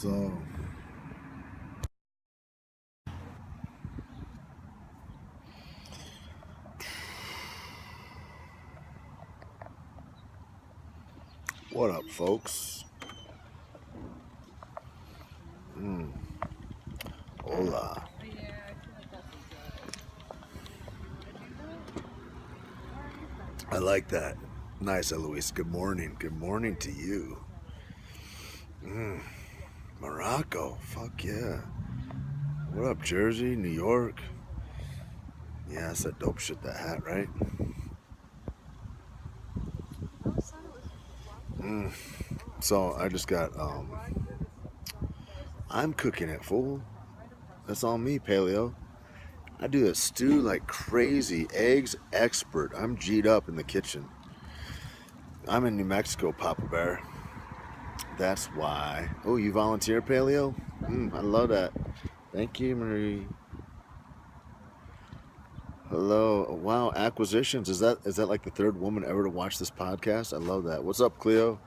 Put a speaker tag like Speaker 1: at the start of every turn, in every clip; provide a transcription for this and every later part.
Speaker 1: So what up, folks? Hola. I like that. Nice, Eloise. Good morning. Good morning to you. Morocco. Fuck yeah. What up, Jersey, New York? Yeah, that's that dope shit, that hat, right? So I just got, I'm cooking it, fool. That's on me, paleo. I do a stew like crazy. Eggs expert. I'm G'd up in the kitchen. I'm in New Mexico, Papa Bear. That's why. Oh, you volunteer, paleo? I love that. Thank you, Marie. Hello. Wow, acquisitions. Is that like the third woman ever to watch this podcast? I love that. What's up, Cleo?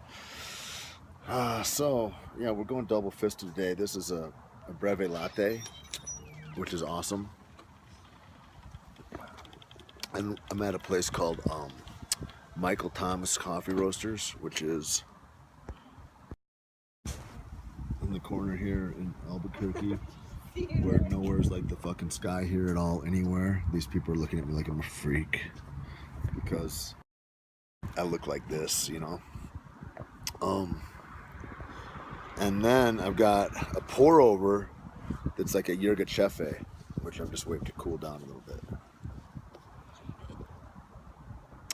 Speaker 1: So yeah, we're going double fisted today. This is a breve latte, which is awesome. And I'm at a place called Michael Thomas Coffee Roasters, which is in the corner here in Albuquerque, where nowhere's like the fucking sky here at all anywhere. These people are looking at me like I'm a freak because I look like this, you know. And then I've got a pour over that's like a Yerga Chefe, which I'm just waiting to cool down a little bit.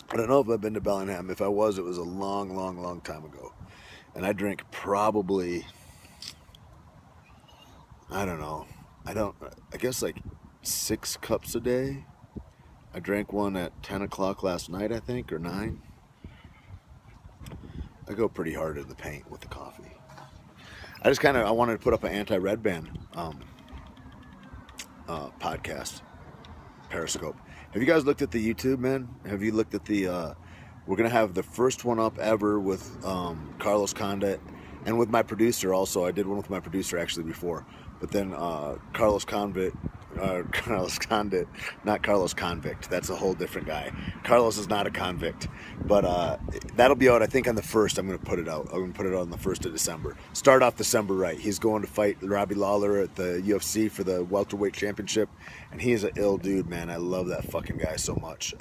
Speaker 1: I don't know if I've been to Bellingham. If I was, it was a long time ago. And I drink probably, I don't know, I guess like 6 cups a day. I drank one at 10 o'clock last night, I think, or 9. I go pretty hard in the paint with the coffee. I wanted to put up an anti-red band podcast, Periscope. Have you guys looked at the YouTube, man? Have you looked at the, we're going to have the first one up ever with Carlos Condit and with my producer also. I did one with my producer actually before. But then Carlos Condit, not Carlos Convict. That's a whole different guy. Carlos is not a convict. But that'll be out, I think, on the 1st. I'm going to put it out. I'm going to put it out on the 1st of December. Start off December right. He's going to fight Robbie Lawler at the UFC for the welterweight championship. And he is an ill dude, man. I love that fucking guy so much.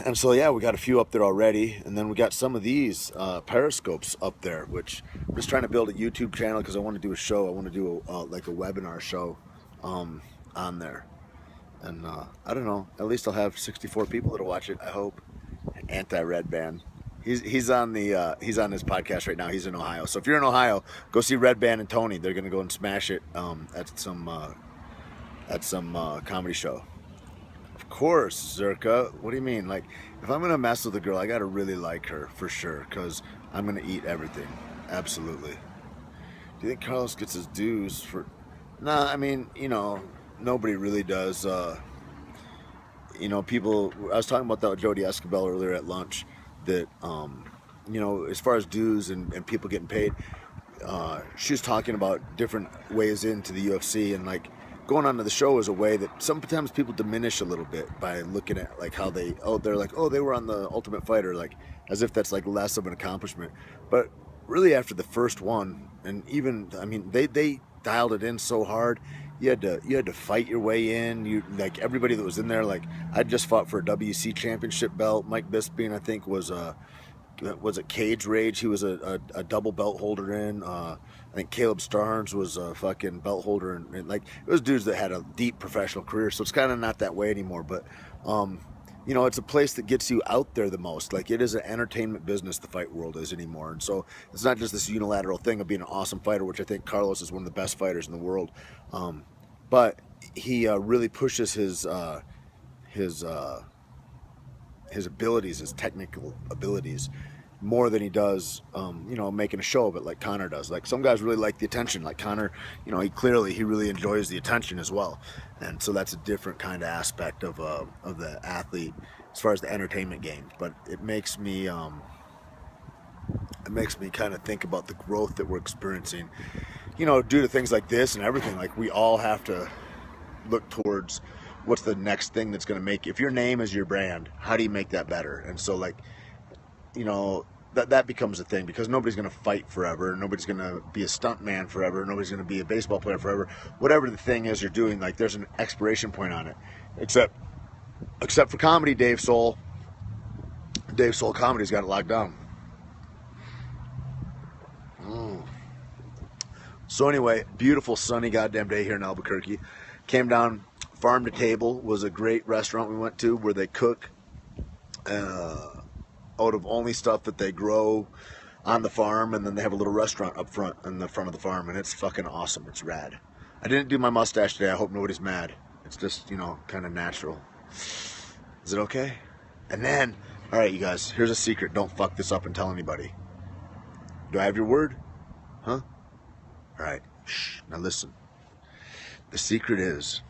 Speaker 1: And so, yeah, we got a few up there already. And then we got some of these Periscopes up there, which I'm just trying to build a YouTube channel because I want to do a show. I want to do like a webinar show on there. And I don't know. At least I'll have 64 people that'll watch it, I hope. Anti-Red Band. He's on his podcast right now. He's in Ohio. So if you're in Ohio, go see Red Band and Tony. They're going to go and smash it at some comedy show. Of course, Zerka. What do you mean? Like, if I'm gonna mess with a girl, I gotta really like her for sure, because I'm gonna eat everything. Absolutely. Do you think Carlos gets his dues for? Nah, I mean, you know, nobody really does. You know, people. I was talking about that with Jody Escabel earlier at lunch. That, you know, as far as dues and people getting paid, she was talking about different ways into the UFC, and like going onto the show is a way that sometimes people diminish a little bit by looking at like how they're like, oh, they were on the Ultimate Fighter, like as if that's like less of an accomplishment. But really, after the first one, and even, I mean, they dialed it in so hard. You had to fight your way in. You, like, everybody that was in there, like, I just fought for a WC championship belt. Mike Bisping, I think, was it Cage Rage? He was a double belt holder in. I think Caleb Starnes was a fucking belt holder, and like, it was dudes that had a deep professional career. So it's kind of not that way anymore. But you know, it's a place that gets you out there the most. Like, it is an entertainment business, the fight world is anymore. And so it's not just this unilateral thing of being an awesome fighter, which I think Carlos is one of the best fighters in the world. But he really pushes his abilities, his technical abilities, more than he does, you know, making a show of it like Connor does. Like, some guys really like the attention. Like Connor, you know, he really enjoys the attention as well. And so that's a different kind of aspect of the athlete as far as the entertainment game. But it makes me it makes me kind of think about the growth that we're experiencing, you know, due to things like this and everything. Like, we all have to look towards what's the next thing that's going to make, if your name is your brand, how do you make that better? And so, like, you know, that becomes a thing, because nobody's going to fight forever, nobody's going to be a stunt man forever, nobody's going to be a baseball player forever. Whatever the thing is you're doing, like, there's an expiration point on it, except for comedy. Dave Soul Comedy's got it locked down. So anyway, beautiful sunny goddamn day here in Albuquerque. Came down. Farm to Table was a great restaurant we went to, where they cook out of only stuff that they grow on the farm, and then they have a little restaurant up front in the front of the farm, and it's fucking awesome. It's rad. I didn't do my mustache today. I hope nobody's mad. It's just, you know, kind of natural. Is it okay? And then, all right, you guys, here's a secret. Don't fuck this up and tell anybody. Do I have your word? Huh? All right. Shh. Now listen. The secret is,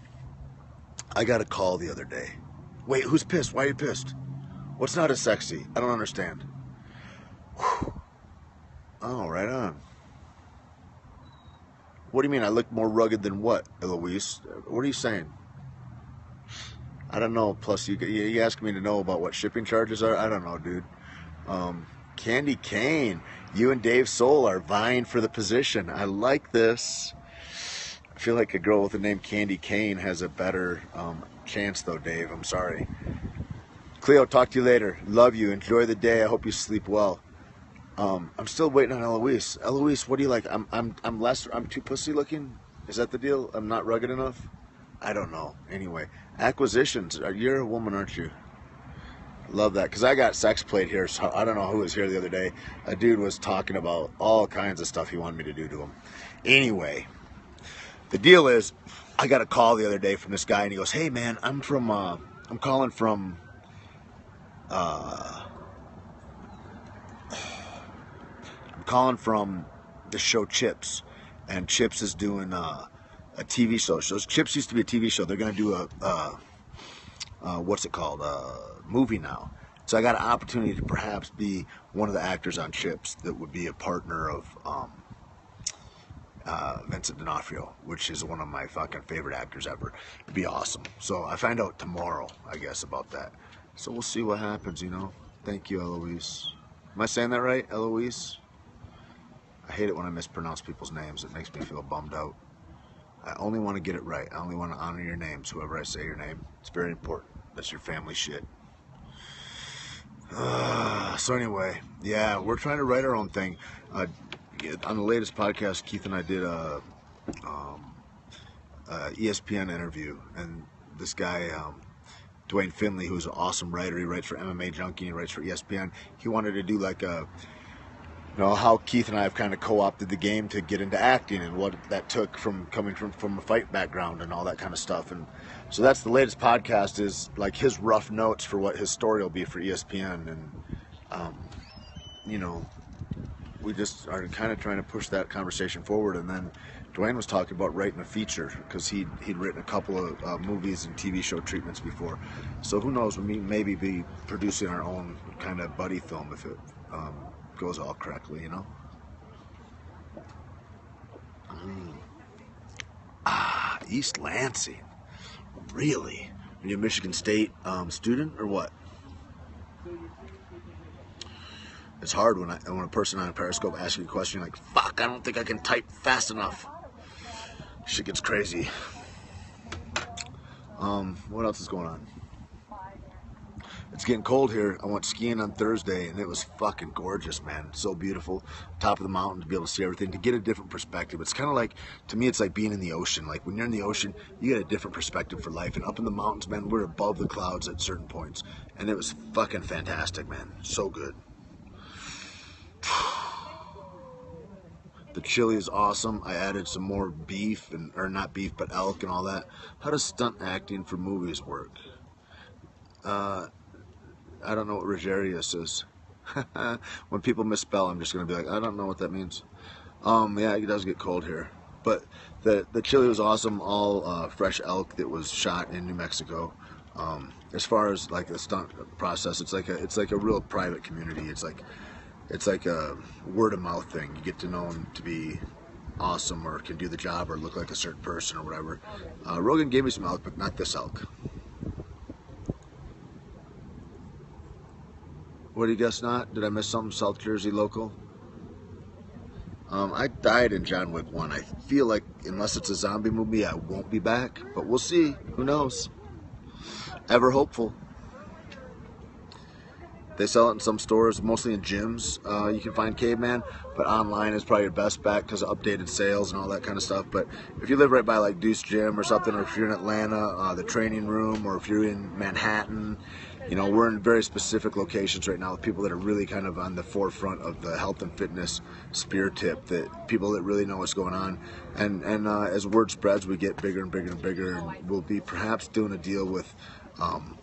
Speaker 1: I got a call the other day. Wait, who's pissed? Why are you pissed? What's not as sexy? I don't understand. Whew. Oh, right on. What do you mean I look more rugged than what, Eloise? What are you saying? I don't know. Plus, you asked me to know about what shipping charges are? I don't know, dude. Candy Cane. You and Dave Soul are vying for the position. I like this. I feel like a girl with the name Candy Cane has a better chance, though, Dave. I'm sorry. Cleo, talk to you later. Love you. Enjoy the day. I hope you sleep well. I'm still waiting on Eloise. Eloise, what do you like? I'm too pussy looking? Is that the deal? I'm not rugged enough? I don't know. Anyway, acquisitions. You're a woman, aren't you? Love that, because I got sex played here. So I don't know who was here the other day. A dude was talking about all kinds of stuff he wanted me to do to him. Anyway, the deal is, I got a call the other day from this guy, and he goes, "Hey man, I'm calling from the show Chips, and Chips is doing a TV show. So Chips used to be a TV show. They're gonna do a what's it called? Movie now. So I got an opportunity to perhaps be one of the actors on Chips that would be a partner of Vincent D'Onofrio, which is one of my fucking favorite actors ever. It'd be awesome. So I find out tomorrow, I guess, about that. So we'll see what happens, you know. Thank you, Eloise. Am I saying that right, Eloise? I hate it when I mispronounce people's names. It makes me feel bummed out. I only want to get it right. I only want to honor your names, whoever I say your name. It's very important. That's your family shit. So anyway, yeah, we're trying to write our own thing. On the latest podcast, Keith and I did a ESPN interview, and this guy, Dwayne Finley, who's an awesome writer, he writes for MMA Junkie, he writes for ESPN. He wanted to do like a, you know, how Keith and I have kind of co-opted the game to get into acting, and what that took from coming from a fight background and all that kind of stuff. And so that's the latest podcast, is like his rough notes for what his story will be for ESPN. And you know, we just are kind of trying to push that conversation forward. And then Dwayne was talking about writing a feature, because he'd written a couple of movies and TV show treatments before. So who knows, we maybe be producing our own kind of buddy film if it goes all correctly, you know. East Lansing, really? Are you a Michigan State student or what? It's hard when a person on a Periscope asks you a question, you're like, fuck, I don't think I can type fast enough. Shit gets crazy. What else is going on? It's getting cold here. I went skiing on Thursday, and it was fucking gorgeous, man. So beautiful. Top of the mountain, to be able to see everything, to get a different perspective. It's kind of like, to me, it's like being in the ocean. Like, when you're in the ocean, you get a different perspective for life. And up in the mountains, man, we're above the clouds at certain points. And it was fucking fantastic, man. So good. The chili is awesome. I added some more beef, or not beef, but elk and all that. How does stunt acting for movies work? I don't know what Rogerius is. When people misspell, I'm just going to be like, I don't know what that means. Yeah, it does get cold here. But the chili was awesome. All fresh elk that was shot in New Mexico. As far as like the stunt process, it's like a real private community. It's like it's like a word of mouth thing. You get to know him to be awesome or can do the job or look like a certain person or whatever. Rogan gave me some elk, but not this elk. What do you guess not? Did I miss something? South Jersey local? I died in John Wick 1. I feel like unless it's a zombie movie, I won't be back. But we'll see. Who knows? Ever hopeful. They sell it in some stores, mostly in gyms. You can find Caveman, but online is probably your best bet because of updated sales and all that kind of stuff. But if you live right by like Deuce Gym or something, or if you're in Atlanta, the training room, or if you're in Manhattan, you know, we're in very specific locations right now with people that are really kind of on the forefront of the health and fitness spear tip, that people that really know what's going on. And as word spreads, we get bigger and bigger and bigger, and we'll be perhaps doing a deal with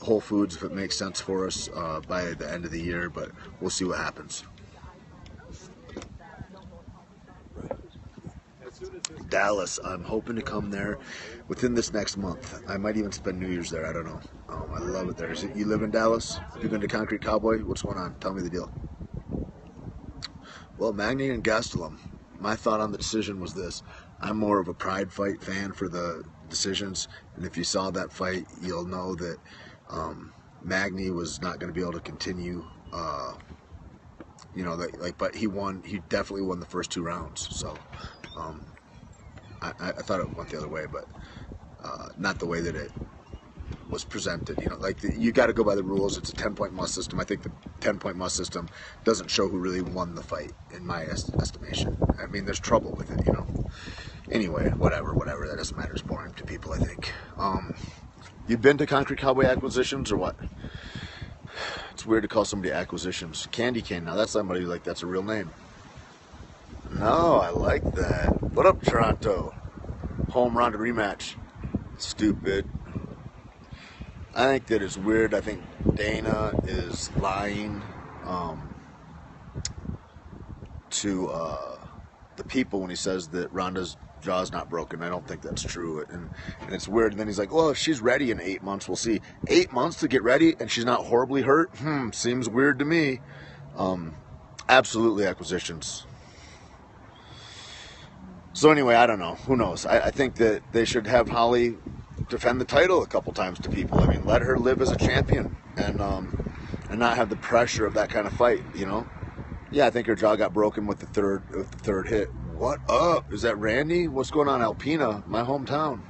Speaker 1: Whole Foods if it makes sense for us by the end of the year, but we'll see what happens. Dallas, I'm hoping to come there within this next month. I might even spend New Year's there. I don't know. I love it there. You live in Dallas? Have you been to Concrete Cowboy? What's going on? Tell me the deal. Well, Magny and Gastelum, my thought on the decision was this. I'm more of a pride fight fan for the decisions, and if you saw that fight, you'll know that Magny was not going to be able to continue. You know, but he won. He definitely won the first 2 rounds. So I thought it went the other way, but not the way that it was presented. You know, like you got to go by the rules. It's a 10-point must system. I think the 10-point must system doesn't show who really won the fight, in my estimation. I mean, there's trouble with it, you know. Anyway, whatever. That doesn't matter. It's boring to people, I think. You've been to Concrete Cowboy Acquisitions or what? It's weird to call somebody Acquisitions. Candy Cane. Now that's somebody like that's a real name. No, I like that. What up, Toronto? Home Ronda rematch. Stupid. I think that is weird. I think Dana is lying to the people when he says that Ronda's jaw's not broken. I don't think that's true. And it's weird. And then he's like, well, if she's ready in 8 months, we'll see. 8 months to get ready and she's not horribly hurt? Seems weird to me. Absolutely Acquisitions. So anyway, I don't know. Who knows? I think that they should have Holly defend the title a couple times to people. I mean, let her live as a champion and not have the pressure of that kind of fight, you know? Yeah, I think her jaw got broken with the third hit. What up? Is that Randy? What's going on, Alpena? My hometown.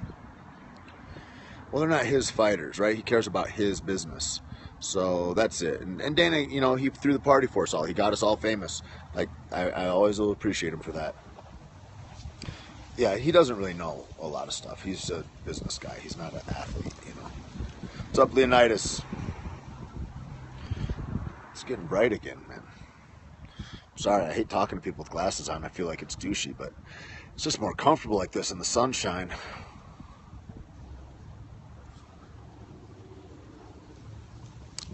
Speaker 1: Well, they're not his fighters, right? He cares about his business. So that's it. And Dana, you know, he threw the party for us all. He got us all famous. Like, I always will appreciate him for that. Yeah, he doesn't really know a lot of stuff. He's a business guy. He's not an athlete, you know. What's up, Leonidas? It's getting bright again, man. Sorry, I hate talking to people with glasses on. I feel like it's douchey, but it's just more comfortable like this in the sunshine.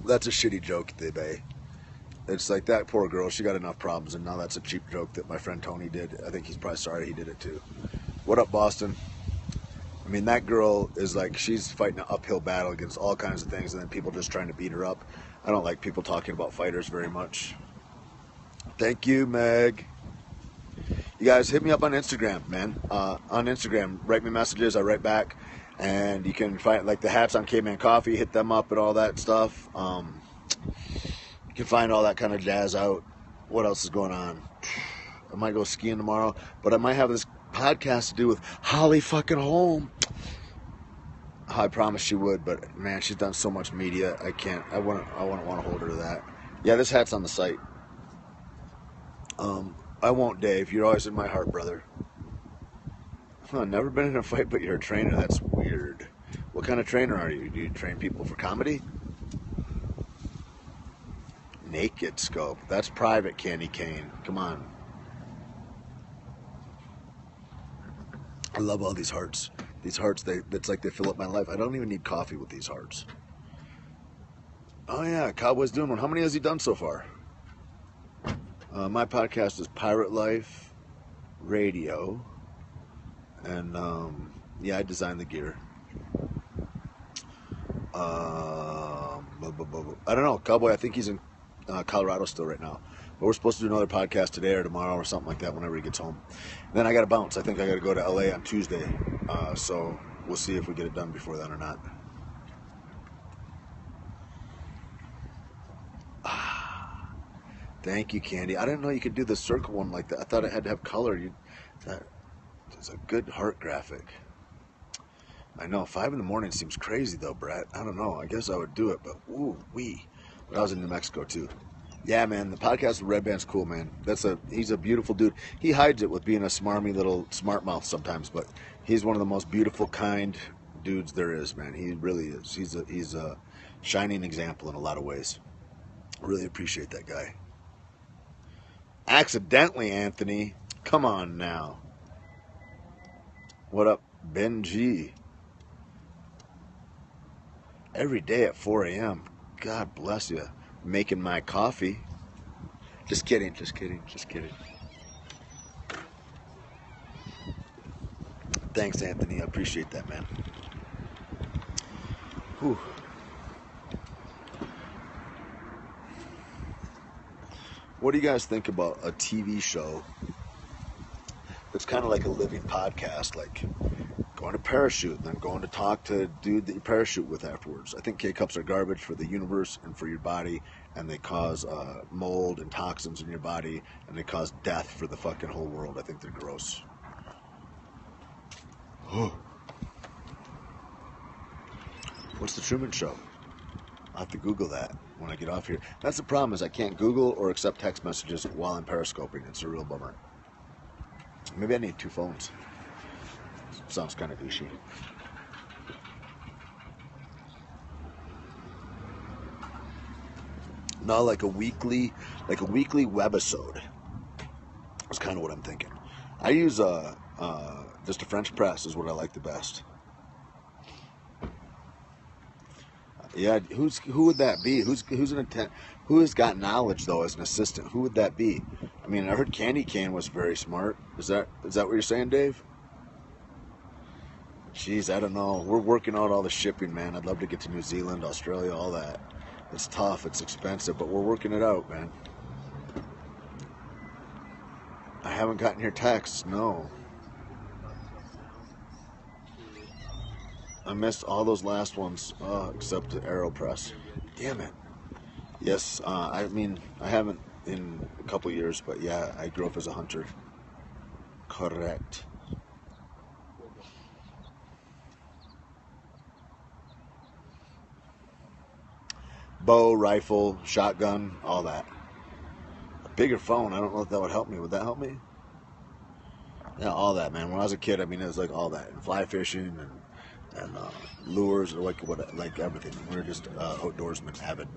Speaker 1: That's a shitty joke, Debe. It's like that poor girl, she got enough problems, and now that's a cheap joke that my friend Tony did. I think he's probably sorry he did it too. What up, Boston? I mean, that girl is like, she's fighting an uphill battle against all kinds of things, and then people just trying to beat her up. I don't like people talking about fighters very much. Thank you, Meg. You guys hit me up on Instagram, man. On Instagram, write me messages, I write back. And you can find, like, the hats on Caveman Coffee, hit them up and all that stuff. You can find all that kind of jazz out. What else is going on? I might go skiing tomorrow, but I might have this podcast to do with Holly fucking Holm. I promised she would, but man, she's done so much media. I wouldn't want to hold her to that. Yeah, this hat's on the site. I won't, Dave. You're always in my heart, brother. Never been in a fight, but you're a trainer. That's weird. What kind of trainer are you? Do you train people for comedy? Naked Scope. That's private, Candy Cane. Come on. I love all these hearts. These hearts, it's like they fill up my life. I don't even need coffee with these hearts. Oh yeah, Cowboy's doing one. How many has he done so far? My podcast is Pirate Life Radio. And yeah, I designed the gear. I don't know. Cowboy, I think he's in Colorado still right now. But we're supposed to do another podcast today or tomorrow or something like that whenever he gets home. Then I got to bounce. I think I got to go to LA on Tuesday. So we'll see if we get it done before then or not. Thank you, Candy. I didn't know you could do the circle one like that. I thought it had to have color. It's a good heart graphic. I know, 5 in the morning seems crazy though, Brett. I don't know. I guess I would do it, but But I was in New Mexico too. Yeah, man, the podcast with Red Band's cool, man. He's a beautiful dude. He hides it with being a smarmy little smart mouth sometimes, but he's one of the most beautiful, kind dudes there is, man. He really is. He's a shining example in a lot of ways. Really appreciate that guy. Accidentally, Anthony. Come on now. What up, Benji? Every day at 4 a.m. God bless you. Making my coffee. Just kidding. Thanks, Anthony. I appreciate that, man. Whew. What do you guys think about a TV show that's kind of like a living podcast, like going to parachute and then going to talk to a dude that you parachute with afterwards? I think K-cups are garbage for the universe and for your body, and they cause mold and toxins in your body, and they cause death for the fucking whole world. I think they're gross. What's the Truman Show? I'll have to Google that when I get off here. That's the problem, is I can't Google or accept text messages while I'm periscoping. It's a real bummer. Maybe I need 2 phones. Sounds kind of douchey. No, like a weekly webisode. That's kind of what I'm thinking. I use just a French press is what I like the best. Yeah, who would that be? Who has got knowledge though as an assistant? Who would that be? I mean, I heard Candy Cane was very smart. Is that what you're saying, Dave? Jeez, I don't know. We're working out all the shipping, man. I'd love to get to New Zealand, Australia, all that. It's tough, it's expensive, but we're working it out, man. I haven't gotten your texts, no. I missed all those last ones, except the AeroPress. Damn it. Yes, I mean, I haven't in a couple years, but yeah, I grew up as a hunter. Correct. Bow, rifle, shotgun, all that. A bigger phone, I don't know if that would help me. Would that help me? Yeah, all that, man. When I was a kid, I mean, it was like all that. And fly fishing and lures, or like everything. We were just outdoorsmen, avid.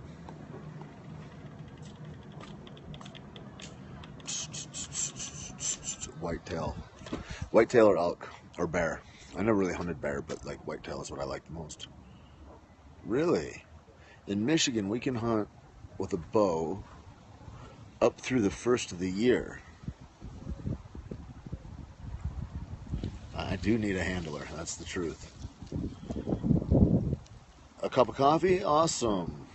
Speaker 1: Whitetail or elk or bear. I never really hunted bear, but like whitetail is what I like the most. Really? In Michigan, we can hunt with a bow up through the first of the year. I do need a handler, that's the truth. A cup of coffee? Awesome.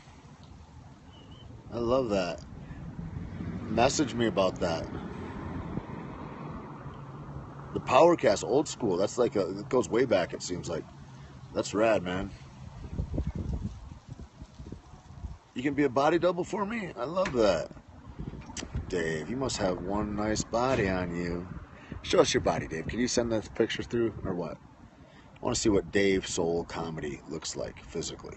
Speaker 1: I love that. Message me about that. The Powercast, old school. That's like it goes way back, it seems like. That's rad, man. You can be a body double for me? I love that. Dave, you must have one nice body on you. Show us your body, Dave. Can you send that picture through, or what? I want to see what Dave Soul Comedy looks like physically.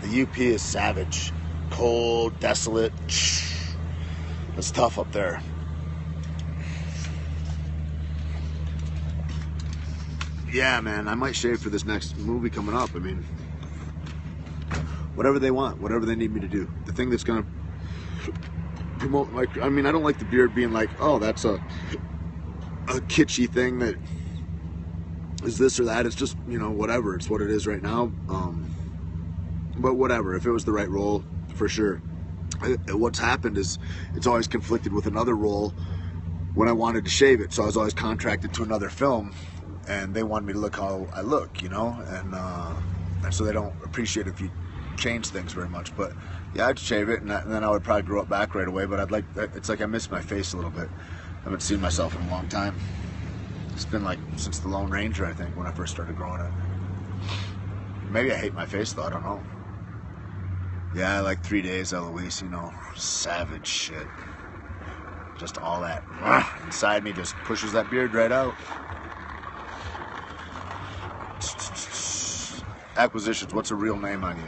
Speaker 1: The UP is savage. Cold, desolate. It's tough up there. Yeah, man, I might shave for this next movie coming up. I mean, whatever they want, whatever they need me to do. The thing that's going to promote my... I mean, I don't like the beard being like, oh, that's a kitschy thing that is this or that. It's just, you know, whatever. It's what it is right now. But whatever. If it was the right role, for sure. What's happened is it's always conflicted with another role when I wanted to shave it. So I was always contracted to another film, and they wanted me to look how I look, you know? And so they don't appreciate if you change things very much. But yeah, I'd shave it, and then I would probably grow it back right away. But it's like I miss my face a little bit. I haven't seen myself in a long time. It's been like since the Lone Ranger, I think, when I first started growing it. Maybe I hate my face though, I don't know. Yeah, like 3 days, Eloise, you know, savage shit. Just all that inside me just pushes that beard right out. Acquisitions, what's a real name on you?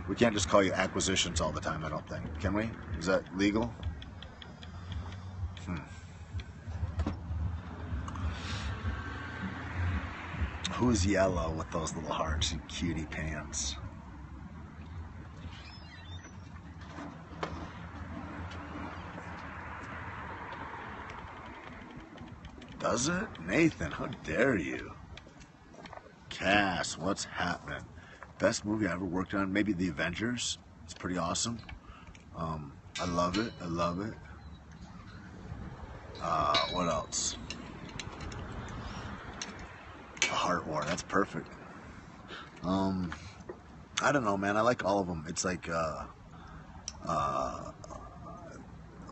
Speaker 1: We can't just call you Acquisitions all the time, I don't think. Can we? Is that legal? Who's yellow with those little hearts and cutie pants? Does it? Nathan, how dare you? Cass, what's happening? Best movie I ever worked on? Maybe The Avengers. It's pretty awesome. I love it. I love it. What else? The Heart War. That's perfect. I don't know, man. I like all of them. It's like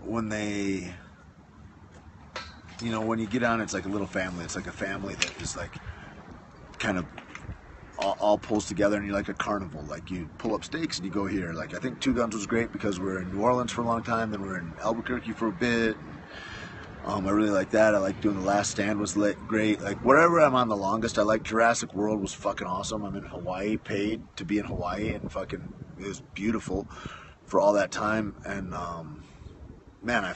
Speaker 1: when they, you know, when you get on, it's like a little family. It's like a family that is like kind of all pulls together, and you're like a carnival. Like you pull up stakes and you go here. Like I think Two Guns was great because we're in New Orleans for a long time, then we're in Albuquerque for a bit. I really like that. I like doing The Last Stand was great. Like wherever I'm on the longest, I like Jurassic World was fucking awesome. I'm in Hawaii, paid to be in Hawaii, and fucking it was beautiful for all that time. And man, I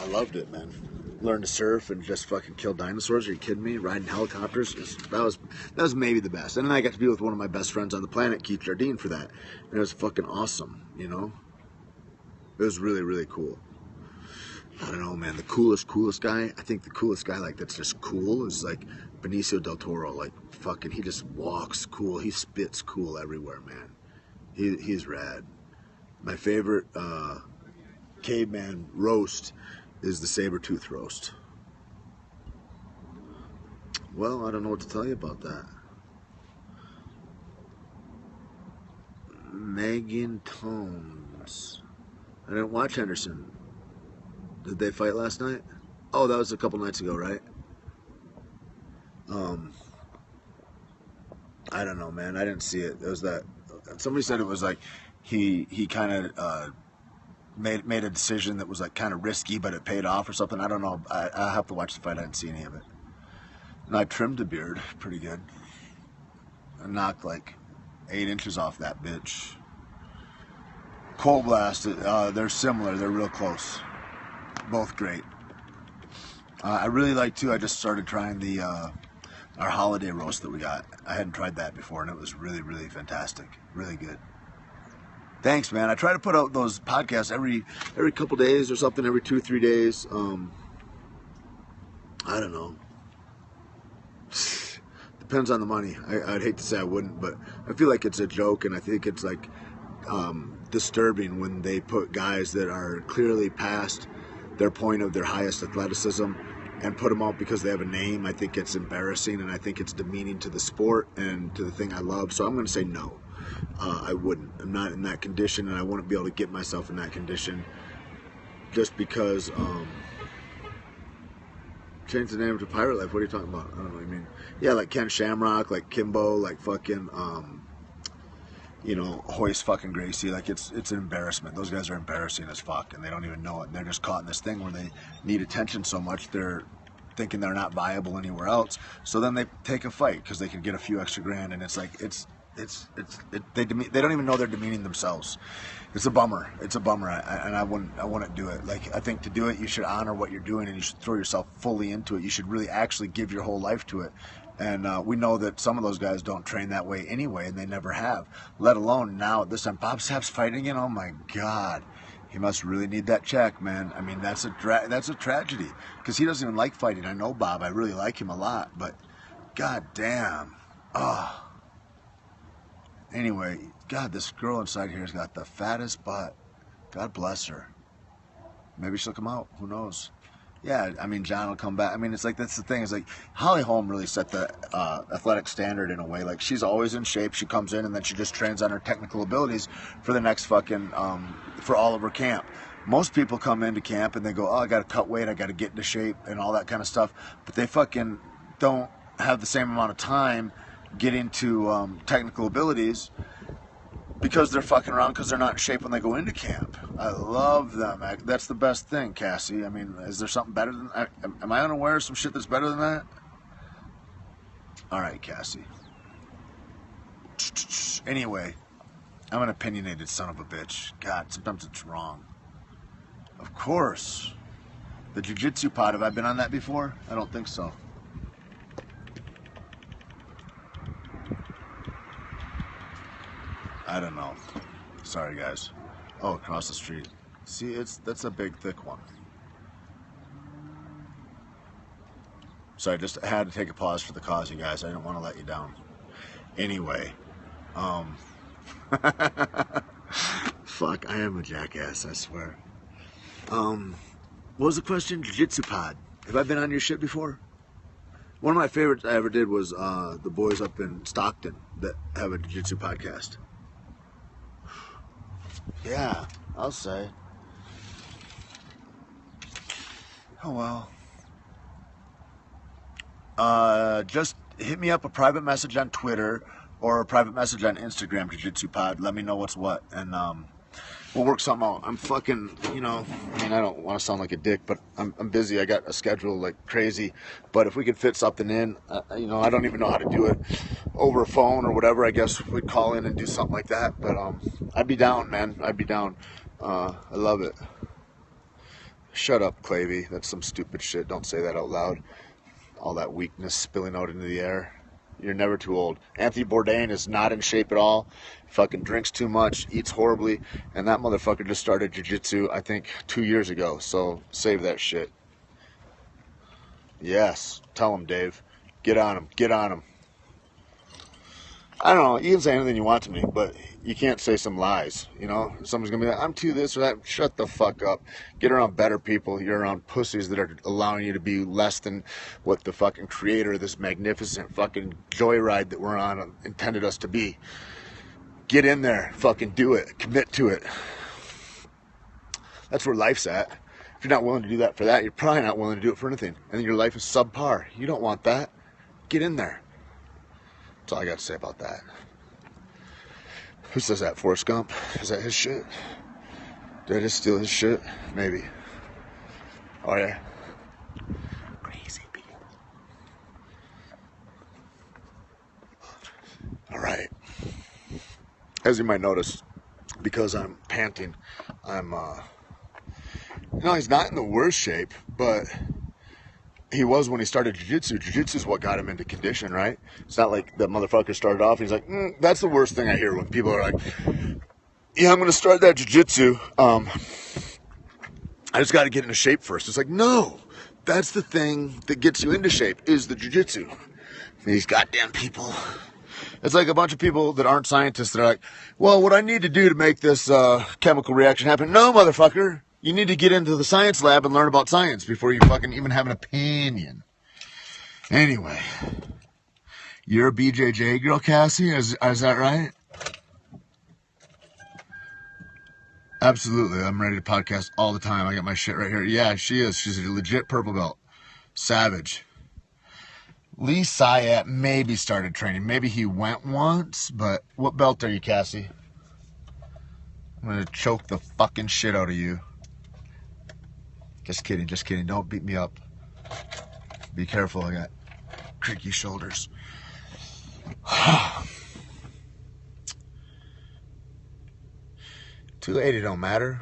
Speaker 1: loved it, man. Learned to surf and just fucking kill dinosaurs. Are you kidding me? Riding helicopters. That was maybe the best. And then I got to be with one of my best friends on the planet, Keith Jardine, for that. And it was fucking awesome, you know? It was really, really cool. I don't know, man. The coolest guy, I think the coolest guy, like, that's just cool is, like, Benicio del Toro. Like, fucking, he just walks cool. He spits cool everywhere, man. He's rad. My favorite caveman roast is the saber-tooth roast. Well, I don't know what to tell you about that. Megan Tones. I didn't watch Henderson. Did they fight last night? Oh, that was a couple nights ago, right? I don't know, man. I didn't see it. It was that somebody said it was like he kind of made a decision that was like kind of risky, but it paid off or something. I don't know. I have to watch the fight. I didn't see any of it. And I trimmed the beard pretty good. I knocked like 8 inches off that bitch. Cold Blast, they're similar. They're real close. Both great. I really like too. I just started trying the our holiday roast that we got. I hadn't tried that before, and it was really, really fantastic. Really good. Thanks, man. I try to put out those podcasts every couple days or something, every 2-3 days. I don't know. Depends on the money. I'd hate to say I wouldn't, but I feel like it's a joke, and I think it's like disturbing when they put guys that are clearly past their point of their highest athleticism and put them out because they have a name. I think it's embarrassing, and I think it's demeaning to the sport and to the thing I love. So I'm going to say no. I wouldn't. I'm not in that condition, and I wouldn't be able to get myself in that condition just because change the name to Pirate Life. What are you talking about? I don't know what you mean. Yeah, like Ken Shamrock, like Kimbo, like fucking you know, Hoist fucking Gracie. Like it's an embarrassment. Those guys are embarrassing as fuck, and they don't even know it. And they're just caught in this thing where they need attention so much they're thinking they're not viable anywhere else. So then they take a fight because they can get a few extra grand, and it's like they don't even know they're demeaning themselves. It's a bummer. It's a bummer, and I wouldn't do it. Like I think to do it, you should honor what you're doing, and you should throw yourself fully into it. You should really actually give your whole life to it. And we know that some of those guys don't train that way anyway, and they never have. Let alone now at this time, Bob Sapp's fighting again. Oh my God, he must really need that check, man. I mean, that's a tragedy because he doesn't even like fighting. I know Bob. I really like him a lot, but God damn. Oh. Anyway, God, this girl inside here has got the fattest butt. God bless her. Maybe she'll come out. Who knows? Yeah, I mean, John will come back. I mean, it's like, that's the thing. Is like, Holly Holm really set the athletic standard in a way. Like, she's always in shape. She comes in and then she just trains on her technical abilities for the next fucking, for all of her camp. Most people come into camp and they go, oh, I got to cut weight, I got to get into shape and all that kind of stuff. But they fucking don't have the same amount of time getting to technical abilities because they're fucking around because they're not in shape when they go into camp. I love them. That's the best thing, Cassie. I mean, is there something better than that? Am I unaware of some shit that's better than that? All right, Cassie. Anyway, I'm an opinionated son of a bitch. God, sometimes it's wrong. Of course. The jiu-jitsu pod, have I been on that before? I don't think so. I don't know. Sorry, guys. Oh, across the street. See, that's a big, thick one. Sorry, just had to take a pause for the cause, you guys. I didn't want to let you down. Anyway, fuck, I am a jackass, I swear. What was the question? Jiu-jitsu pod. Have I been on your shit before? One of my favorites I ever did was the boys up in Stockton that have a jiu-jitsu podcast. Yeah, I'll say. Oh well. Just hit me up a private message on Twitter or a private message on Instagram, Jiu-Jitsu Pod. Let me know what's what, and we'll work something out. I'm fucking, I mean, I don't want to sound like a dick, but I'm busy. I got a schedule like crazy. But if we could fit something in, I don't even know how to do it over a phone or whatever. I guess we'd call in and do something like that. But I'd be down, man. I'd be down. I love it. Shut up, Clavey. That's some stupid shit. Don't say that out loud. All that weakness spilling out into the air. You're never too old. Anthony Bourdain is not in shape at all. Fucking drinks too much, eats horribly, and that motherfucker just started jiu-jitsu, I think, 2 years ago. So save that shit. Yes, tell him, Dave. Get on him. Get on him. I don't know. You can say anything you want to me, but you can't say some lies. Someone's gonna be like, "I'm too this or that." Shut the fuck up. Get around better people. You're around pussies that are allowing you to be less than what the fucking creator of this magnificent fucking joyride that we're on intended us to be. Get in there. Fucking do it. Commit to it. That's where life's at. If you're not willing to do that for that, you're probably not willing to do it for anything. And then your life is subpar. You don't want that. Get in there. That's all I got to say about that. Who says that? Forrest Gump? Is that his shit? Did I just steal his shit? Maybe. Oh yeah. Crazy people. All right. As you might notice, because I'm panting, I'm he's not in the worst shape, but he was when he started jiu-jitsu. Jiu-jitsu is what got him into condition, right? It's not like that motherfucker started off and he's like, that's the worst thing I hear when people are like, yeah, I'm going to start that jiu-jitsu. I just got to get into shape first. It's like, no, that's the thing that gets you into shape is the jiu-jitsu. These goddamn people. It's like a bunch of people that aren't scientists that are like, well, what I need to do to make this chemical reaction happen. No, motherfucker. You need to get into the science lab and learn about science before you fucking even have an opinion. Anyway, you're a BJJ girl, Cassie? Is that right? Absolutely. I'm ready to podcast all the time. I got my shit right here. Yeah, she is. She's a legit purple belt. Savage. Lee Syatt maybe started training. Maybe he went once, but what belt are you, Cassie? I'm going to choke the fucking shit out of you. Just kidding, just kidding. Don't beat me up. Be careful, I got creaky shoulders. Too late, it don't matter.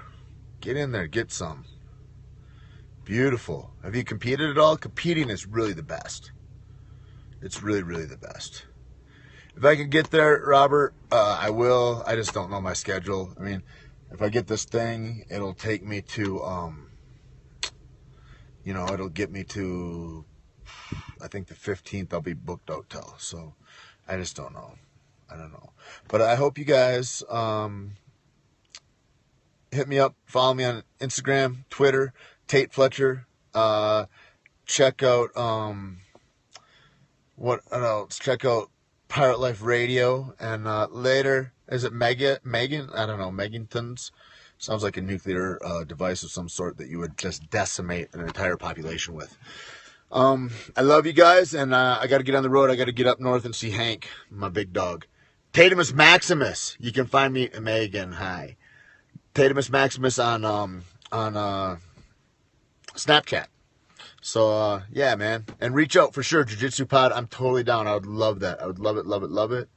Speaker 1: Get in there, get some. Beautiful. Have you competed at all? Competing is really the best. It's really, really the best. If I can get there, Robert, I will. I just don't know my schedule. I mean, if I get this thing, it'll take me to... it'll get me to, I think the 15th I'll be booked out till. So I just don't know. I don't know. But I hope you guys hit me up. Follow me on Instagram, Twitter, Tait Fletcher. Check out what else? Check out Pirate Life Radio, and later, is it Megan? I don't know, Megantons. Sounds like a nuclear device of some sort that you would just decimate an entire population with. I love you guys, and I got to get on the road. I got to get up north and see Hank, my big dog. Tatimus Maximus. You can find me, Megan. Hi, Tatimus Maximus on Snapchat. So, yeah, man. And reach out for sure. Jiu-Jitsu Pod, I'm totally down. I would love that. I would love it, love it, love it.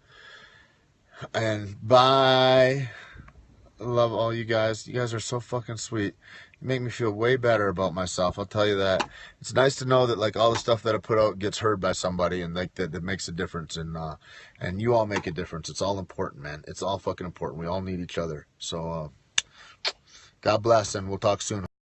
Speaker 1: And bye. I love all you guys. You guys are so fucking sweet. You make me feel way better about myself. I'll tell you that. It's nice to know that, like, all the stuff that I put out gets heard by somebody, and, like, that makes a difference. And you all make a difference. It's all important, man. It's all fucking important. We all need each other. So, God bless, and we'll talk soon.